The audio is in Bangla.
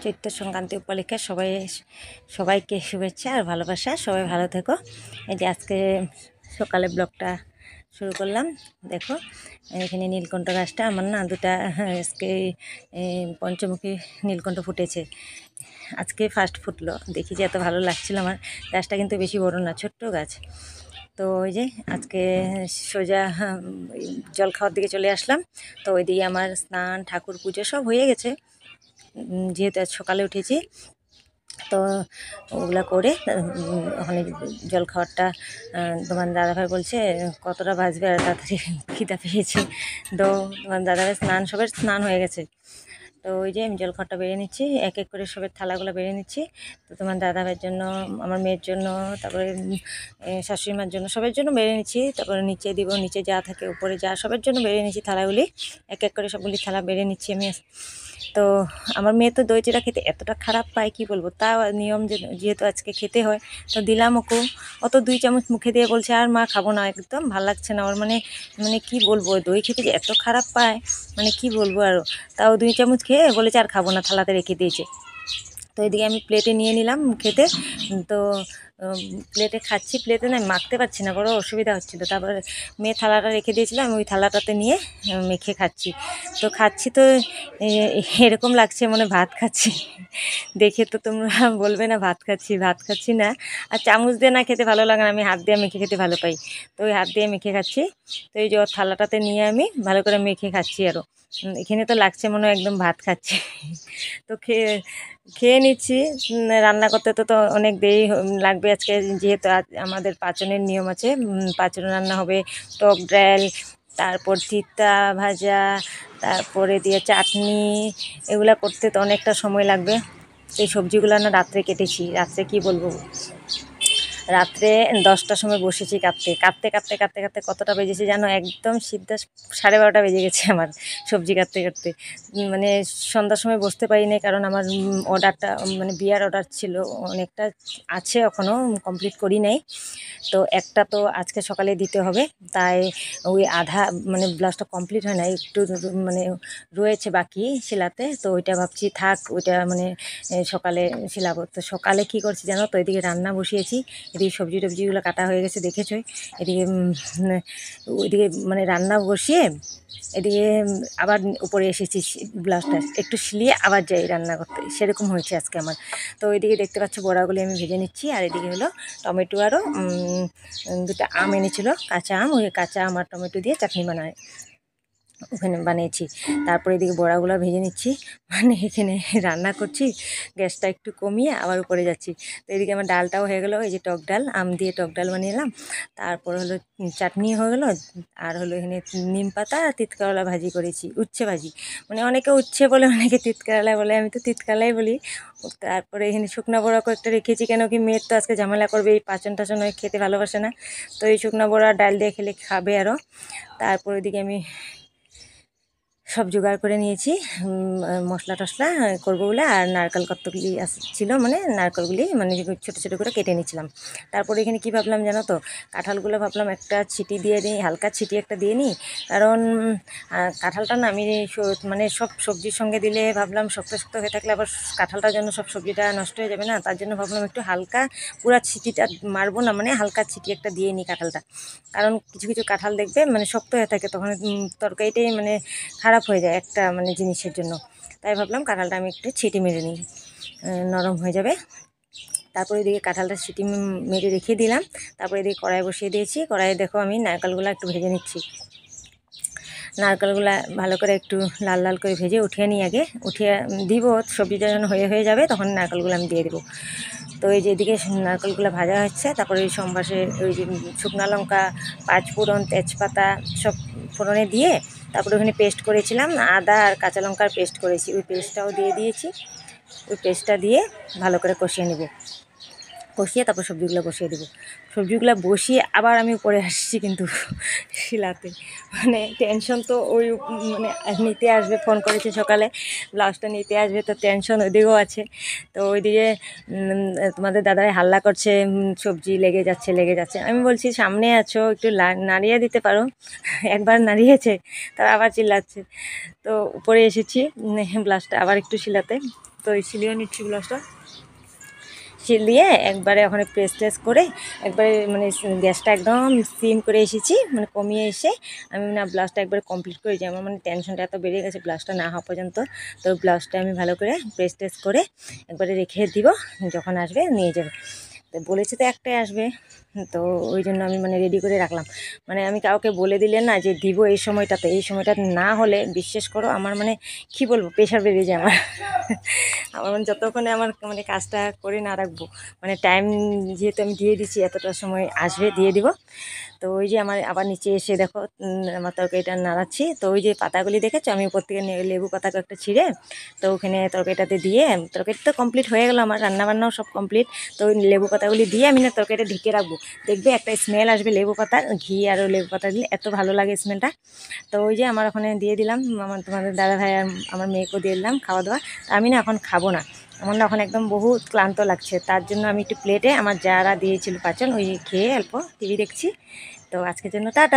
চৈত্র সংক্রান্তি উপলক্ষে সবাইকে শুভেচ্ছা আর ভালোবাসা। সবাই ভালো থেকো। এই যে আজকে সকালে ব্লগটা শুরু করলাম। দেখো এখানে নীলকণ্ঠ গাছটা আমার না দুটা আজকে পঞ্চমুখী নীলকণ্ঠ ফুটেছে। আজকে ফার্স্ট ফুটলো, দেখি যে এত ভালো লাগছিল আমার। গাছটা কিন্তু বেশি বড় না, ছোট্ট গাছ। তো ওই যে আজকে সোজা জল খাওয়ার দিকে চলে আসলাম। তো ওইদিকে আমার স্নান ঠাকুর পুজো সব হয়ে গেছে, যেহেতু আজ সকালে উঠেছি। তো ওগুলা করে ওখানে জল খাওয়ারটা তোমার দাদাভাই বলছে কতটা বাজবে, আর তাড়াতাড়ি খিদা পেয়েছে। তো তোমার দাদাভাই সবের স্নান হয়ে গেছে। তো ওই যে আমি জলখাবারটা বেড়ে নিচ্ছি, এক এক করে সবের থালাগুলো বেড়ে নিচ্ছি। তো তোমার দাদাভাইয়ের জন্য, আমার মেয়ের জন্য, তারপরে শাশুড়ি মার জন্য, সবের জন্য বেড়ে নিচ্ছি। তারপরে নিচে দিব, নিচে যা থাকে উপরে যা, সবের জন্য বেড়ে নিচ্ছি থালাগুলি। এক এক করে সবগুলি থালা বেড়ে নিচ্ছি আমি। তো আমার মেয়ে তো দই চিড়া খেতে এতটা খারাপ পায় কি বলবো, তাও নিয়ম যেহেতু আজকে খেতে হয় তো দিলাম ওকে। অত 2 চামচ মুখে দিয়ে বলছে আর মা খাবো না, একদম ভালো লাগছে না ওর। মানে মানে কি বলবো, দই খেতে যে এত খারাপ পায় মানে কি বলবো আরও। তাও 2 চামচ খেয়ে বলেছে আর খাবো না, থালাতে রেখে দিয়েছে। তো এদিকে আমি প্লেটে নিয়ে নিলাম খেতে। তো প্লেটে খাচ্ছি, প্লেটে না মাখতে পারছি না, বড় অসুবিধা হচ্ছিলো। তারপরে মেয়ে থালাটা রেখে দিয়েছিলাম, ওই থালাটাতে নিয়ে মেখে খাচ্ছি। তো খাচ্ছি তো এরকম লাগছে মনে ভাত খাচ্ছি। দেখে তো তোমরা বলবে না ভাত খাচ্ছি না। আর চামচ দিয়ে না খেতে ভালো লাগে না, আমি হাত দিয়ে মেখে খেতে ভালো পাই। তো ওই হাত দিয়ে মেখে খাচ্ছি। তো এই যে ওর থালাটাতে নিয়ে আমি ভালো করে মেখে খাচ্ছি আরও। এখানে তো লাগছে মনে হয় একদম ভাত খাচ্ছি। তো খেয়ে নিচ্ছি। রান্না করতে তো অনেক দেরি লাগবে আজকে, যেহেতু আমাদের পাচনের নিয়ম আছে। পাচন রান্না হবে টক ডাল, তারপর তিতা ভাজা, তারপরে দিয়ে চাটনি, এগুলা করতে তো অনেকটা সময় লাগবে। এই সবজিগুলো না রাত্রে কেটেছি। রাত্রে কি বলবো, রাত্রে 10টার সময় বসেছি কাটতে কতটা বেজেছে জানো, একদম সিদ্ধা 12:30 বেজে গেছে আমার সবজি কাটতে। মানে সন্ধ্যার সময় বসতে পারিনি, কারণ আমার অর্ডারটা মানে বিয়ার অর্ডার ছিল অনেকটা, আছে এখনও কমপ্লিট করি নাই। তো একটা তো আজকে সকালে দিতে হবে, তাই ওই আধা মানে ব্লাউজটা কমপ্লিট হয় না, একটু মানে রয়েছে বাকি সেলাতে। তো ওইটা ভাবছি থাক, ওইটা মানে সকালে সেলাবো। তো সকালে কি করছি জানো তো, এদিকে রান্না বসিয়েছি, এদিকে সবজি টবজিগুলো কাটা হয়ে গেছে দেখেছই। এদিকে ওইদিকে মানে রান্না বসিয়ে এদিকে আবার উপরে এসেছি, ব্লাউজটা একটু সিলিয়ে আবার যাই রান্না করতে, সেরকম হয়েছে আজকে আমার। তো ওইদিকে দেখতে পাচ্ছ বড়াগুলি আমি ভেজে নিচ্ছি। আর এদিকে হলো টমেটো আরও 2টা আম এনেছিল, কাঁচা আম, ওই কাঁচা আম আর টমেটো দিয়ে চাটনি ওখানে বানিয়েছি। তারপরে এদিকে বড়াগুলো ভেজে নিচ্ছি, মানে এখানে রান্না করছি, গ্যাসটা একটু কমিয়ে আবার উপরে যাচ্ছি। তো এদিকে আমার ডালটাও হয়ে গেলো, এই যে টক ডাল, আম দিয়ে টক ডাল বানিয়ে এলাম। তারপর হলো চাটনি হয়ে গেলো। আর হলো এখানে নিম পাতা আর তিতকারলা ভাজি করেছি, উচ্ছে ভাজি। মানে অনেকে উচ্ছে বলে, অনেকে তিতকারলা বলে, আমি তো তিতকারলাই বলি। তারপরে এখানে শুকনো বড়া কয়েকটা রেখেছি, কেন কি মেয়ের তো আজকে ঝামেলা করবে, এই পাচন টাচন খেতে ভালোবাসে না। তো এই শুকনো বড়া ডাল দিয়ে খেলে খাবে আরও। তারপর ওইদিকে আমি সব জোগাড় করে নিয়েছি, মশলা টশলা করবো বলে। আর নারকেল কতগুলি ছিল, মানে নারকেলগুলি মানে ছোটো ছোটো করে কেটে নিয়েছিলাম। তারপরে এখানে কি ভাবলাম জানো তো, কাঁঠালগুলো ভাবলাম একটা ছিটি দিয়ে নিই, হালকা ছিটি একটা দিয়ে নিই। কারণ কাঁঠালটা না আমি মানে সব সবজির সঙ্গে দিলে ভাবলাম শক্ত শক্ত হয়ে থাকলে আবার কাঁঠালটার জন্য সব সবজিটা নষ্ট হয়ে যাবে না, তার জন্য ভাবলাম একটু হালকা, পুরা ছিটিটা মারবো না, মানে হালকা ছিটি একটা দিয়ে নিই কাঁঠালটা। কারণ কিছু কিছু কাঁঠাল দেখবে মানে শক্ত হয়ে থাকে, তখন তরকারিটাই মানে খারাপ হয়ে যায় একটা মানে জিনিসের জন্য। তাই ভাবলাম কাঁঠালটা আমি একটু ছিটি মেরে নিই, নরম হয়ে যাবে। তারপরে এদিকে কাঁঠালটা সিটি মেরে রেখে দিলাম। তারপরে এদিকে কড়াই বসিয়ে দিয়েছি, কড়াইয়ে দেখো আমি নারকেলগুলো একটু ভেজে নিচ্ছি। নারকেলগুলো ভালো করে একটু লাল লাল করে ভেজে উঠিয়ে নিই, আগে উঠিয়ে দিব, সবজিটা যখন হয়ে যাবে তখন নারকেলগুলো আমি দিয়ে দেবো। তো এই যে এদিকে নারকেলগুলো ভাজা হচ্ছে, তারপরে ওই সম্বাসে ওই যে শুকনো লঙ্কা, 5 ফোড়ন, তেজপাতা সব ফোড়নে দিয়ে, তারপরে ওখানে পেস্ট করেছিলাম আদা আর কাঁচা লঙ্কার পেস্ট করেছি, ওই পেস্টটাও দিয়ে দিয়েছি। ওই পেস্টটা দিয়ে ভালো করে কষিয়ে নেব, কষিয়ে তারপর সবজিগুলো বসিয়ে দেবো। সবজিগুলো বসিয়ে আবার আমি উপরে আসছি কিন্তু শিলাতে, মানে টেনশন তো ওই মানে নিতে আসবে, ফোন করেছে সকালে ব্লাউজটা নিতে আসবে, তো টেনশন ওইদিকেও আছে। তো ওইদিকে তোমাদের দাদাই হাল্লা করছে, সবজি লেগে যাচ্ছে। আমি বলছি সামনে আছো, একটু নাড়িয়ে দিতে পারো। একবার নাড়িয়েছে, তার আবার চিল্লাচ্ছে। তো উপরে এসেছি ব্লাউজটা আবার একটু শিলাতে, তো শিলিয়ে নিচ্ছি ব্লাউজটা, দিয়ে একবারে ওখানে প্রেস টেস করে একবারে মানে গ্যাসটা একদম সিম করে এসেছি, মানে কমিয়ে এসে আমি না ব্লাউজটা একবারে কমপ্লিট করে যাই। আমার মানে টেনশনটা এত বেড়ে গেছে ব্লাউজটা না হওয়া পর্যন্ত। তো ব্লাউজটা আমি ভালো করে প্রেস টেস করে একবারে রেখে দিব, যখন আসবে নিয়ে যাবে। তো বলেছে তো একটাই আসবে, তো ওই জন্য আমি মানে রেডি করে রাখলাম। মানে আমি কাউকে বলে দিলে না যে দিব এই সময়টাতে, এই সময়টা না হলে বিশ্বাস করো আমার মানে কী বলবো, প্রেশার বেড়ে যায় আমার। আমার মানে যতক্ষণে আমার মানে কাজটা করে না রাখবো, মানে টাইম যেহেতু আমি দিয়ে দিচ্ছি এতটা সময় আসবে দিয়ে দিব। তো ওই যে আমার আবার নিচে এসে দেখো আমার তরকারিটা নাড়াচ্ছি। তো ওই যে পাতাগুলি দেখেছো আমি উপর থেকে লেবু পাতা একটা ছিঁড়ে তো ওখানে তরকারিটাতে দিয়ে, তরকারি তো কমপ্লিট হয়ে গেলো, আমার রান্নাবান্নাও সব কমপ্লিট। তো ওই লেবু পাতাগুলি দিয়ে আমি না তরকারিটা ঢেকে রাখবো, দেখবে একটা স্মেল আসবে লেবু পাতার, ঘি আর লেবু পাতা দিলে এত ভালো লাগে স্মেলটা। তো ওই যে আমার ওখানে দিয়ে দিলাম, আমার তোমাদের দাদা ভাই আর আমার মেয়েকেও দিয়ে দিলাম খাওয়া দাওয়া। আমি না এখন খাবো না, আমার না এখন একদম বহুত ক্লান্ত লাগছে, তার জন্য আমি একটু প্লেটে আমার যারা দিয়েছিল পাচন ওই খেয়ে অল্প টিভি দেখছি। তো আজকের জন্য টাটা।